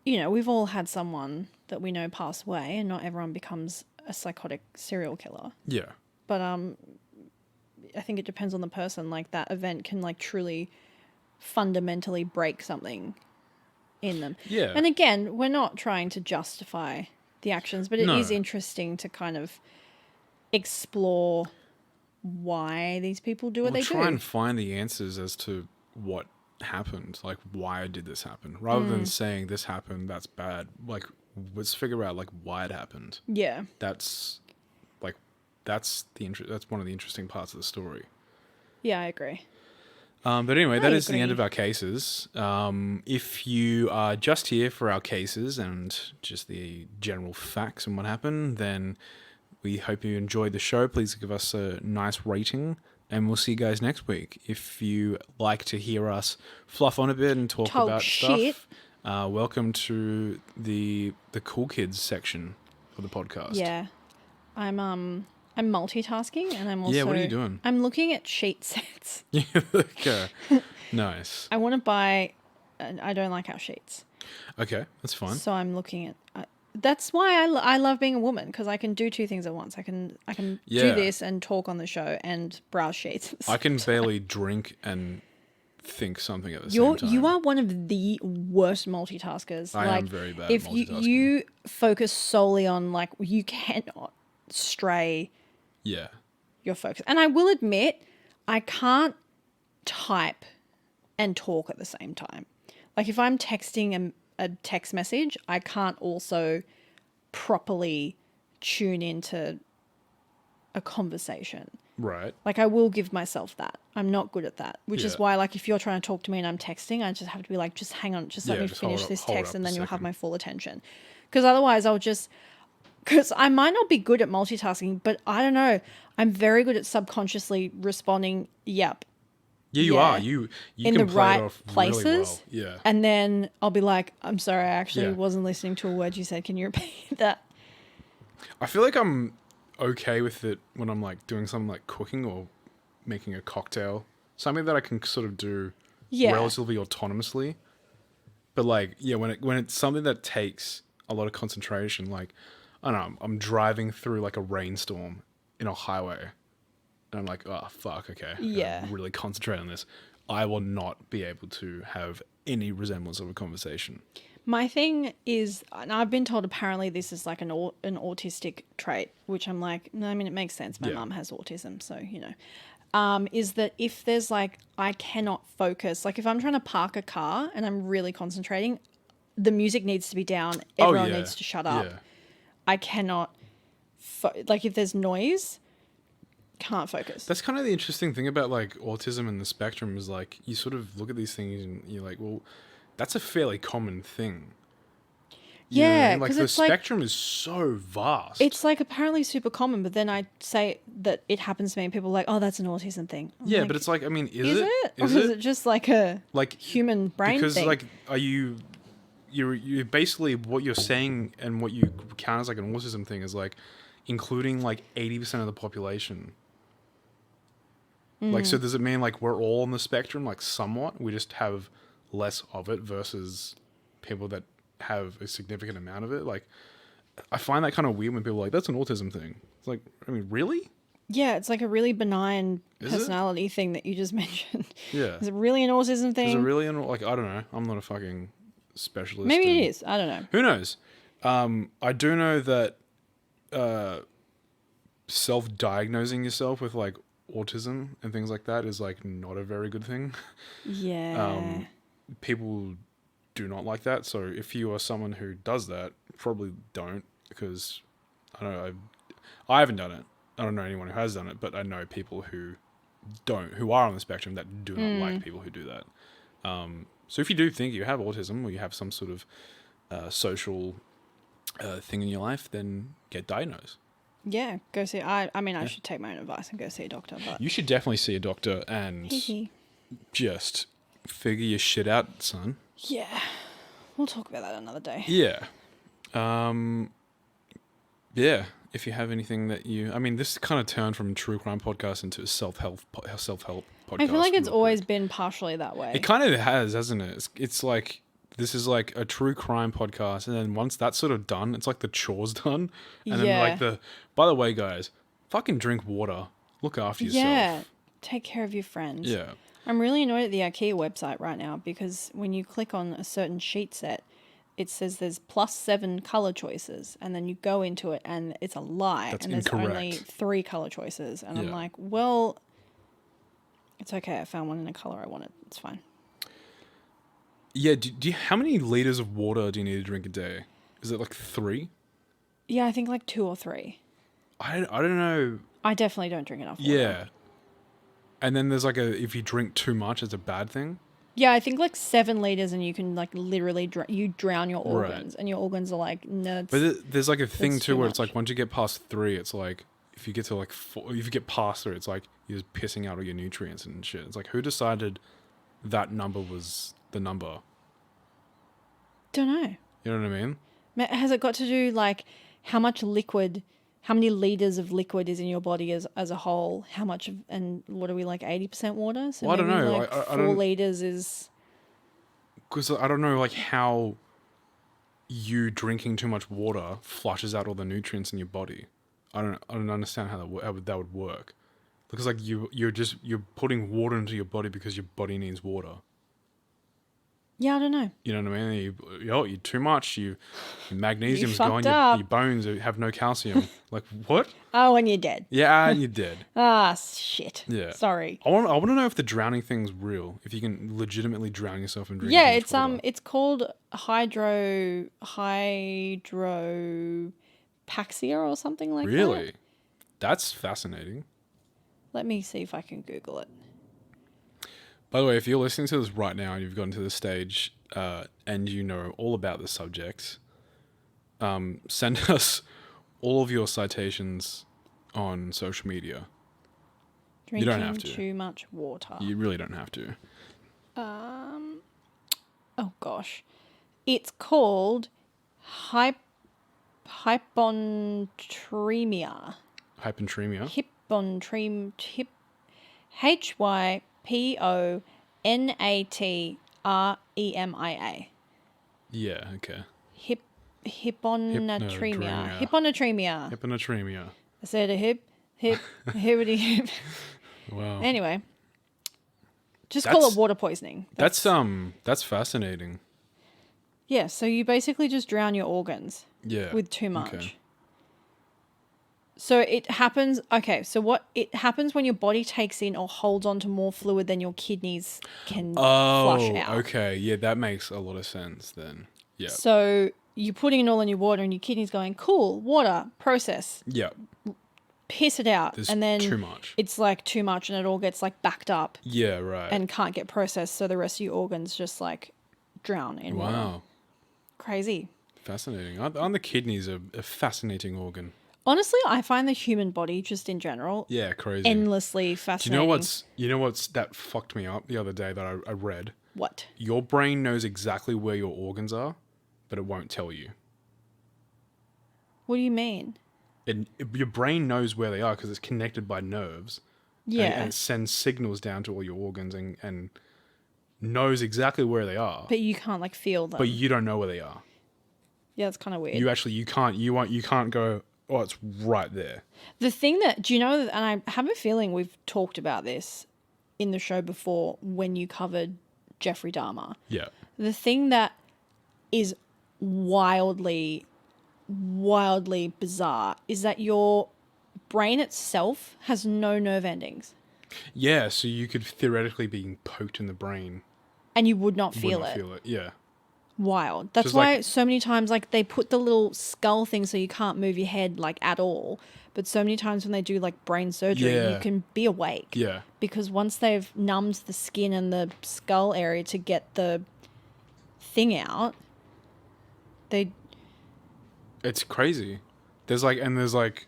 you know, we've all had someone that we know pass away, and not everyone becomes a psychotic serial killer. Yeah. But I think it depends on the person. Like that event can like truly fundamentally break something in them. Yeah. And again, we're not trying to justify the actions, but it is No. interesting to kind of explore why these people do what they try do. and find the answers as to what happened, like why did this happen, rather than saying this happened, that's bad. Like let's figure out like why it happened. Yeah. That's like that's one of the interesting parts of the story. Yeah, I agree. But anyway, that is the agree. end of our cases. If you are just here for our cases and just the general facts and what happened, then we hope you enjoyed the show. Please give us a nice rating, and we'll see you guys next week. If you like to hear us fluff on a bit and talk about shit. stuff, welcome to the cool kids section of the podcast. Yeah. I'm multitasking, and I'm also... Yeah, what are you doing? I'm looking at sheet sets. Okay. Nice. I want to buy... I don't like our sheets. Okay, that's fine. So I'm looking at... that's why I love being a woman, because I can do two things at once. I can Yeah. do this and talk on the show and browse sheets. I can barely drink and think something at the same time. You are one of the worst multitaskers. I like, am very bad if at multitasking. you focus solely on, like, you cannot stray Yeah. your focus. And I will admit, I can't type and talk at the same time. Like if I'm texting a text message, I can't also properly tune into a conversation. Right. Like I will give myself that. I'm not good at that, which is Yeah. why, like, if you're trying to talk to me and I'm texting, I just have to be like, just hang on, just let Yeah, me just finish hold this up text, and a then you'll have second. my full attention. Because otherwise because I might not be good at multitasking, but I don't know. I'm very good at subconsciously responding, yep. Yeah, you Yeah. are. You In can the play right it off places. really well. Yeah. And then I'll be like, I'm sorry, I actually Yeah. wasn't listening to a word you said. Can you repeat that? I feel like I'm okay with it when I'm like doing something like cooking or making a cocktail. Something that I can sort of do Yeah. relatively autonomously. But like, yeah, when it's something that takes a lot of concentration, like I don't know, I'm driving through like a rainstorm in a highway. And I'm like, oh fuck, okay. I gotta Yeah. really concentrate on this. I will not be able to have any resemblance of a conversation. My thing is, and I've been told apparently this is like an autistic trait, which I'm like, no, I mean, it makes sense. My mum has autism, so, is that if there's like, I cannot focus, like if I'm trying to park a car and I'm really concentrating, the music needs to be down. Everyone needs to shut up. Yeah. I cannot, like if there's noise, can't focus. That's kind of the interesting thing about like autism and the spectrum is like, you sort of look at these things and you're like, well, that's a fairly common thing. You know what I mean? Like the spectrum is so vast. It's like apparently super common, but then I say that it happens to me and people are like, oh, that's an autism thing. I'm like, but it's like, I mean, is it? Or is it just like a human brain because thing? like, you're basically what you're saying and what you count as like an autism thing is like including like 80% of the population. Like, so does it mean like we're all on the spectrum, like somewhat? We just have less of it versus people that have a significant amount of it. Like, I find that kind of weird when people are like, that's an autism thing. It's like, I mean, really? Yeah, it's like a really benign personality thing that you just mentioned. Yeah. Is it really an autism thing? Is it really like, I don't know. I'm not a fucking specialist. Maybe it is. I don't know. Who knows? I do know that self-diagnosing yourself with like autism and things like that is like not a very good thing. Yeah. People do not like that. So if you are someone who does that, probably don't, because I don't know, I haven't done it. I don't know anyone who has done it, but I know people who are on the spectrum that do not like people who do that. So if you do think you have autism or you have some sort of social thing in your life, then get diagnosed. Yeah, go see. I mean, I should take my own advice and go see a doctor. But you should definitely see a doctor and just figure your shit out, son. Yeah, we'll talk about that another day. Yeah, yeah. If you have anything that I mean, this kind of turned from true crime podcast into a self-help podcast. I feel like it's always been partially that way. It kind of has, hasn't it? It's like, this is like a true crime podcast, and then once that's sort of done, it's like the chore's done, and then like by the way, guys, fucking drink water, look after yourself. Yeah, take care of your friends. Yeah. I'm really annoyed at the IKEA website right now because when you click on a certain sheet set, it says there's +7 color choices, and then you go into it and it's a lie. That's and there's incorrect. only 3 color choices. And I'm like, well, it's okay. I found one in a color I wanted. It's fine. Yeah. Do you, how many liters of water do you need to drink a day? Is it like 3? Yeah, I think like 2 or 3. I don't know. I definitely don't drink enough water. Yeah. And then there's like if you drink too much, it's a bad thing. Yeah, I think like 7 liters and you can like literally you drown your organs, and your organs are like, no. But there's like a thing too where it's like once you get past 3, it's like if you get to like 4, if you get past 3, it's like you're just pissing out all your nutrients and shit. It's like, who decided that number was the number? Don't know. You know what I mean? Has it got to do like how much liquid? How many liters of liquid is in your body as a whole? How much and what are we, like 80% water? So well, I don't know. Like 4 liters is. Because I don't know like how you drinking too much water flushes out all the nutrients in your body. I don't understand how that would work. Because like you're putting water into your body because your body needs water. Yeah, I don't know. You know what I mean? You too much. Your magnesium's gone. Your bones have no calcium. Like what? Oh, and you're dead. Yeah, and you're dead. Shit. Yeah. Sorry. I want to know if the drowning thing's real. If you can legitimately drown yourself and drink. Yeah, it's water. It's called hydropaxia or something like that. Really? That's fascinating. Let me see if I can Google it. By the way, if you're listening to this right now and you've gotten to this stage and you know all about the subject, send us all of your citations on social media. Drinking you don't have to. Too much water. You really don't have to. Oh gosh, it's called hyponatremia. Hyponatremia. Hyponatremia. Yeah. Okay. Hyponatremia. Hyponatremia. I said a hippity hip. Wow. Anyway, Just call it water poisoning. That's fascinating. Yeah, so you basically just drown your organs. Yeah. With too much. Okay. So it happens. Okay, so it happens when your body takes in or holds on to more fluid than your kidneys can flush out. Okay. Yeah, that makes a lot of sense then. Yeah. So you're putting it all in your water, and your kidneys going, cool, water, process, Yeah. piss it out, There's and then too much. it's like too much, and it all gets like backed up. Yeah. Right. And can't get processed, so the rest of your organs just like drown in water. Wow. Crazy. Fascinating. Aren't the kidneys a fascinating organ? Honestly, I find the human body just in general Yeah, crazy. endlessly fascinating. You know what's that fucked me up the other day that I read? What? Your brain knows exactly where your organs are, but it won't tell you. What do you mean? Your brain knows where they are because it's connected by nerves. Yeah. And it sends signals down to all your organs and knows exactly where they are. But you can't like feel them. But you don't know where they are. Yeah, that's kind of weird. You can't go, oh, it's right there. The thing that, do you know, and I have a feeling we've talked about this in the show before when you covered Jeffrey Dahmer. Yeah. The thing that is wildly bizarre is that your brain itself has no nerve endings. Yeah, so you could theoretically be poked in the brain. And you would not feel it. Yeah. Wild. That's Just why like, so many times like they put the little skull thing so you can't move your head like at all. But so many times when they do like brain surgery, you can be awake. Yeah. Because once they've numbed the skin and the skull area to get the thing out, it's crazy. There's like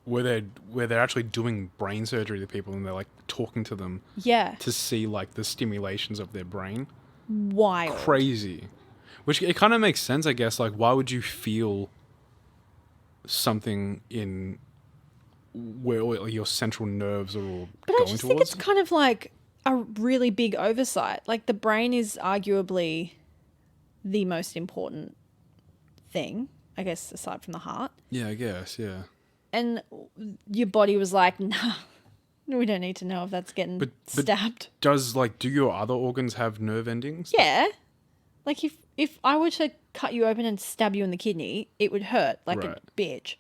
where they're actually doing brain surgery to people and they're like talking to them to see like the stimulations of their brain. Wild. Crazy. Which it kind of makes sense, I guess. Like, why would you feel something in where all your central nerves are all but going I just towards? think it's kind of like a really big oversight. Like the brain is arguably the most important thing, I guess, aside from the heart. Yeah, I guess, yeah. And your body was like, nah, we don't need to know if that's getting stabbed. Do your other organs have nerve endings? Yeah. Like if I were to cut you open and stab you in the kidney, it would hurt like a bitch.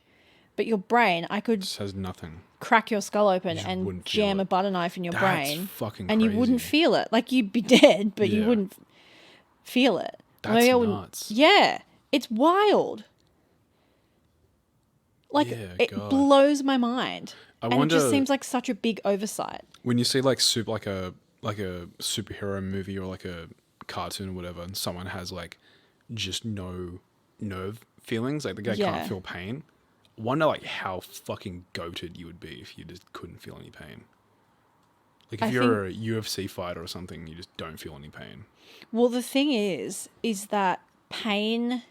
But your brain, I could just has nothing. Crack your skull open and jam a butter knife in your brain. Fucking and crazy. You wouldn't feel it. Like you'd be dead, but you wouldn't feel it. That's nuts. Yeah. It's wild. Like it blows my mind. I wonder, it just seems like such a big oversight. When you see like a superhero movie or like a cartoon or whatever, and someone has like just no nerve feelings, like the guy can't feel pain. I wonder like how fucking goated you would be if you just couldn't feel any pain. Like if you're a UFC fighter or something, you just don't feel any pain. Well, the thing is that pain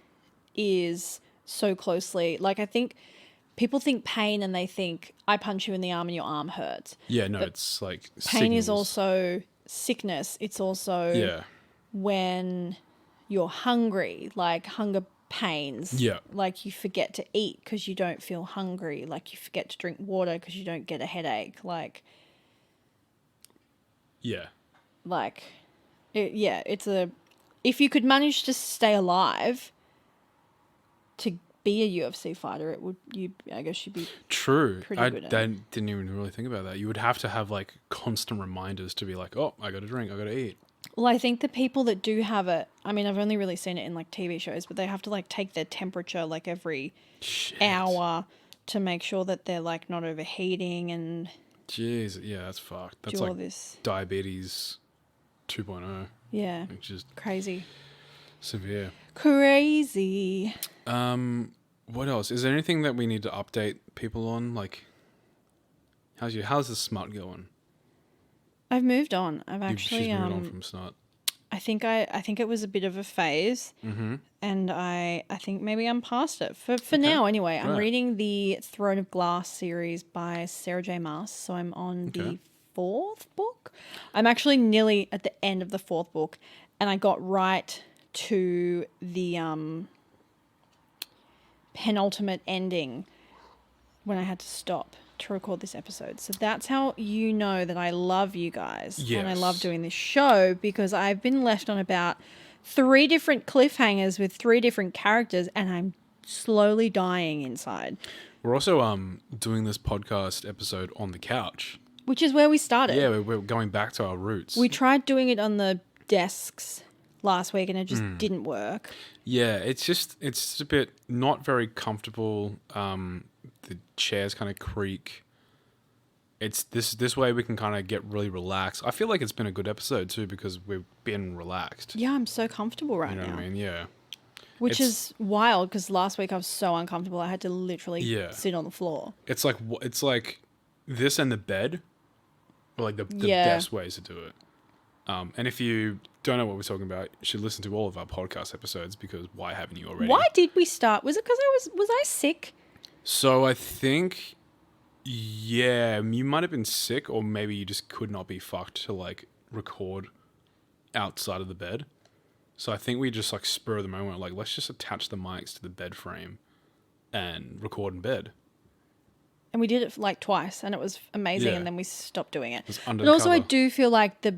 is so closely, like I think people think pain and they think I punch you in the arm and your arm hurts. Yeah, no, but it's like pain is also sickness. It's also when you're hungry, like hunger pains. Yeah. Like you forget to eat because you don't feel hungry. Like you forget to drink water because you don't get a headache. Like. Yeah. Like, it's a. If you could manage to stay alive to be a UFC fighter, it would. I guess you'd be. True. I didn't even really think about that. You would have to have like constant reminders to be like, oh, I got to drink, I got to eat. Well, I think the people that do have it, I mean, I've only really seen it in like TV shows, but they have to like take their temperature like every hour to make sure that they're like not overheating and. Jeez, yeah, that's fucked. That's like diabetes 2.0. Yeah. Which is crazy. Severe. Crazy. What else? Is there anything that we need to update people on? Like, how's the smut going? I've moved on. She's moved on from smut. I think it was a bit of a phase, and I think maybe I'm past it for now. Anyway, I'm reading the Throne of Glass series by Sarah J. Maas, so I'm on the 4th book. I'm actually nearly at the end of the 4th book, and I got right to the penultimate ending when I had to stop. to record this episode. So that's how you know that I love you guys. Yes. And I love doing this show because I've been left on about 3 different cliffhangers with 3 different characters and I'm slowly dying inside. We're also doing this podcast episode on the couch. Which is where we started. Yeah, we're going back to our roots. We tried doing it on the desks last week and it just didn't work. Yeah, it's a bit not very comfortable. The chairs kind of creak. It's this way we can kind of get really relaxed. I feel like it's been a good episode too because we've been relaxed. Yeah, I'm so comfortable right You know now. what I mean? Yeah. Which is wild because last week I was so uncomfortable. I had to literally sit on the floor. It's like this and the bed are like the best ways to do it. And if you don't know what we're talking about, you should listen to all of our podcast episodes because why haven't you already? Why did we start? Was it because was I sick? So I think, yeah, you might have been sick or maybe you just could not be fucked to like record outside of the bed. So I think we just like spur of the moment, like let's just attach the mics to the bed frame and record in bed. And we did it like twice and it was amazing and then we stopped doing it. But also I do feel like the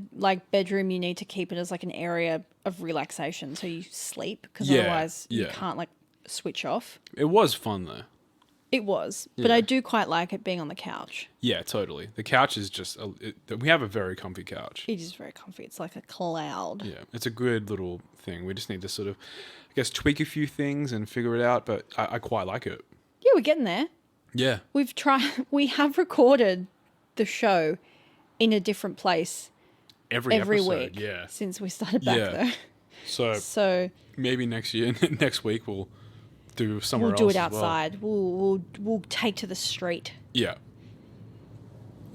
bedroom, you need to keep it as like an area of relaxation so you sleep because otherwise you can't like switch off. It was fun though. It was, but I do quite like it being on the couch. Yeah, totally. The couch is just, we have a very comfy couch. It is very comfy. It's like a cloud. Yeah, it's a good little thing. We just need to sort of, I guess, tweak a few things and figure it out, but I quite like it. Yeah, we're getting there. Yeah. We have recorded the show in a different place every episode, week yeah. since we started back there. So maybe next week we'll do somewhere else. We'll do it outside. Well. We'll take to the street. Yeah.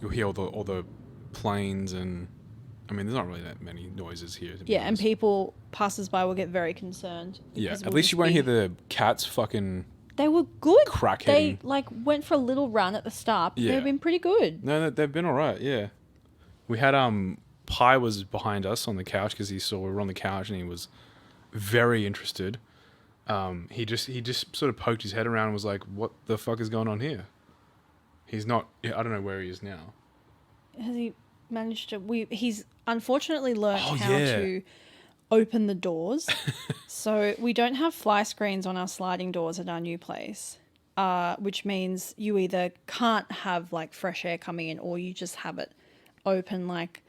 You'll hear all the planes and I mean there's not really that many noises here. Yeah, and people passers-by will get very concerned. Yeah, at least you won't hear the cats fucking They were good. crackheading. They like went for a little run at the start. Yeah. They've been pretty good. No, they've been all right. Yeah, we had Pi was behind us on the couch because he saw we were on the couch and he was very interested. He just sort of poked his head around and was like, "What the fuck is going on here?" He's not. I don't know where he is now. Has he managed to? He's unfortunately learnt how to open the doors. So we don't have fly screens on our sliding doors at our new place, which means you either can't have like fresh air coming in or you just have it open like,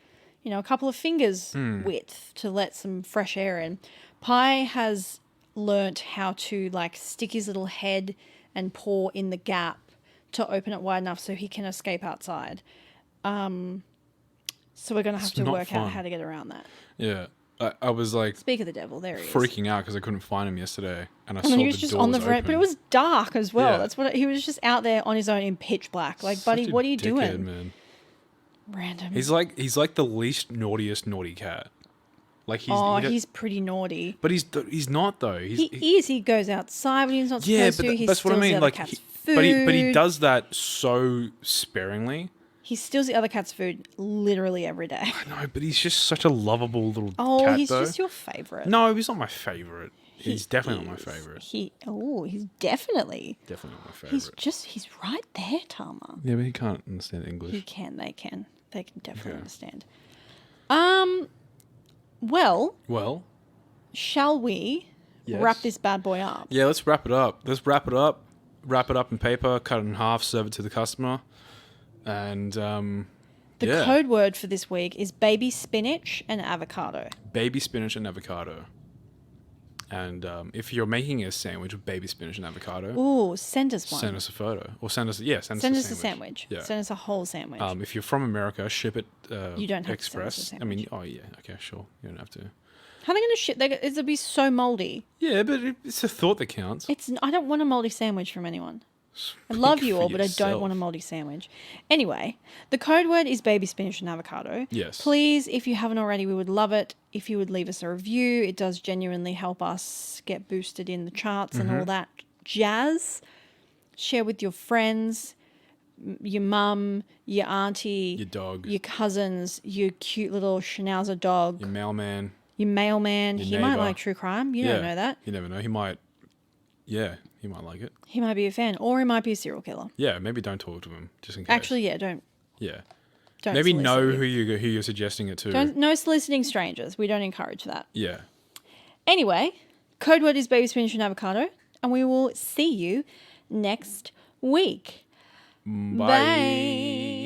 a couple of fingers width to let some fresh air in. Pi has learnt how to like stick his little head and paw in the gap to open it wide enough so he can escape outside. So we're going to have to work out how to get around that. Yeah. I was like... Speak of the devil, there he is. Freaking out because I couldn't find him yesterday. And I saw he was just on the veranda, but it was dark as well. Yeah. That's what he was just out there on his own in pitch black. Like, buddy, what are you doing? Man. Random. He's like the least naughtiest naughty cat. Like he's pretty naughty. But he's not though. He is. He goes outside when he's not supposed to. He that's steals what I mean. the other Like, cat's food. But he does that so sparingly. He steals the other cat's food literally every day. I know, but he's just such a lovable little cat. Oh, he's just your favorite. No, he's not my favorite. He's definitely not my favorite. He's definitely not my favorite. He's right there, Tama. Yeah, but he can't understand English. They can definitely understand. Well, shall we wrap this bad boy up? Yeah, let's wrap it up. Wrap it up in paper, cut it in half, serve it to the customer. And the code word for this week is baby spinach and avocado. Baby spinach and avocado. And if you're making a sandwich with baby spinach and avocado, send us one. Send us a photo, or send us a sandwich. Yeah. Send us a whole sandwich. If you're from America, ship it. You don't have express. To send us a sandwich. I mean, okay, sure, you don't have to. How are they going to ship? It'll be so moldy. Yeah, but it's a thought that counts. I don't want a moldy sandwich from anyone. I love you all, but I don't want a moldy sandwich. Anyway, the code word is baby spinach and avocado. Yes. Please, if you haven't already, we would love it if you would leave us a review. It does genuinely help us get boosted in the charts and all that jazz. Share with your friends, your mum, your auntie, your dog, your cousins, your cute little schnauzer dog, your mailman. He neighbor. might like true crime. You don't know that. You never know. He might Yeah, he might like it. He might be a fan, or he might be a serial killer. Yeah, maybe don't talk to him just in case. Actually, yeah, don't. Yeah. Don't Maybe solicit know you. who you're suggesting it to. No soliciting strangers. We don't encourage that. Yeah. Anyway, code word is baby spinach and avocado, and we will see you next week. Bye. Bye.